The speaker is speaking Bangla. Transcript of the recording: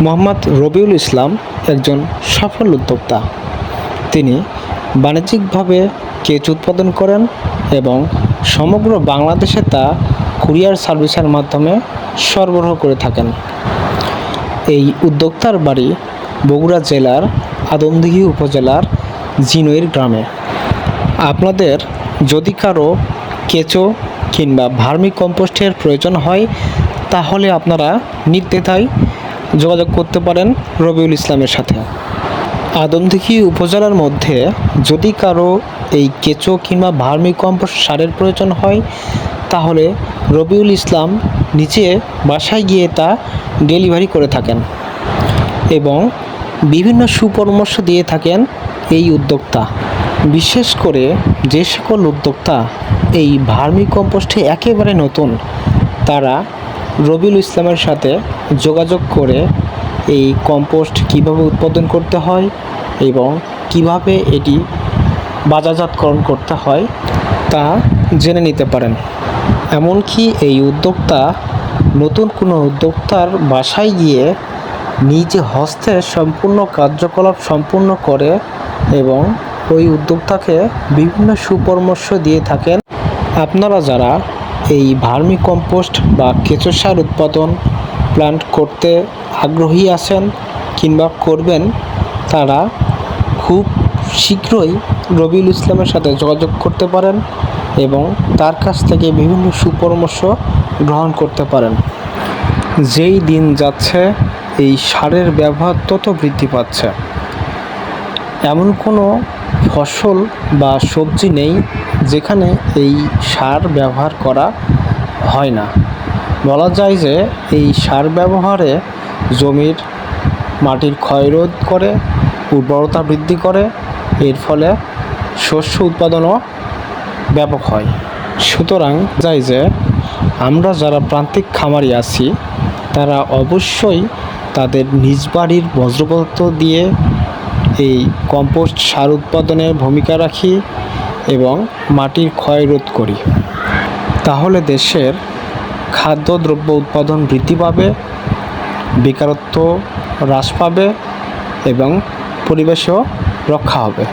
মোহাম্মদ রবিউল ইসলাম একজন সফল উদ্যোক্তা। তিনি বাণিজ্যিকভাবে কেঁচো উৎপাদন করেন এবং সমগ্র বাংলাদেশে তা কুরিয়ার সার্ভিসের মাধ্যমে সরবরাহ করে থাকেন। এই উদ্যোক্তার বাড়ি বগুড়া জেলার আদমদীঘি উপজেলার জিনইর গ্রামে। আপনাদের যদি কারো কেঁচো কিংবা ভার্মি কম্পোস্টের প্রয়োজন হয় তাহলে আপনারা নির্দ্বিধায় যোগাযোগ করতে পারেন রবিউল ইসলামের সাথে। আদমদীঘি উপজেলার মধ্যে যদি কারো এই কেঁচো কিংবা ভার্মি কম্পোস্ট সারের প্রয়োজন হয় তাহলে রবিউল ইসলাম নিজে বাসায় গিয়ে তা ডেলিভারি করে থাকেন এবং বিভিন্ন সুপরামর্শ দিয়ে থাকেন এই উদ্যোক্তা। বিশেষ করে যে সকল উদ্যোক্তা এই ভার্মি কম্পোস্টে একেবারে নতুন, তারা রবিউল ইসলামের সাথে যোগাযোগ করে এই কম্পোস্ট কিভাবে উৎপাদন করতে হয় এবং কিভাবে এটি বাজারজাতকরণ করতে হয় তা জেনে নিতে পারেন। এমনকি এই উদ্যোক্তা নতুন কোনো উদ্যোক্তার বাসায় গিয়ে নিজে হস্তে সম্পূর্ণ কার্যকলাপ সম্পূর্ণ করে এবং ওই উদ্যোক্তাকে বিভিন্ন সুপরামর্শ দিয়ে থাকেন। আপনারা যারা এই ভার্মি কম্পোস্ট বা কেঁচো সার উৎপাদন প্ল্যান্ট করতে আগ্রহী আছেন কিংবা করবেন, তারা খুব শীঘ্রই রবিউল ইসলামের সাথে যোগাযোগ করতে পারেন এবং তার কাছ থেকে বিভিন্ন সুপরামর্শ গ্রহণ করতে পারেন। যেই দিন যাচ্ছে এই সারের ব্যবহার তত বৃদ্ধি পাচ্ছে। এমন কোনো ফসল বা সবজি নেই যেখানে এই সার ব্যবহার করা হয় না। বলা যায় যে এই সার ব্যবহারে জমির মাটির ক্ষয়রোধ করে, উর্বরতা বৃদ্ধি করে, এর ফলে শস্য উৎপাদনও ব্যাপক হয়। সুতরাং যায় যে আমরা যারা প্রান্তিক খামারি আছি তারা অবশ্যই তাদের নিজ বাড়ির বর্জ্য পদার্থ দিয়ে এই কম্পোস্ট সার উৎপাদনে ভূমিকা রাখি এবং মাটির ক্ষয় রোধ করি। তাহলে দেশের খাদ্যদ্রব্য উৎপাদন বৃদ্ধি পাবে, বেকারত্ব হ্রাস পাবে এবং পরিবেশও রক্ষা হবে।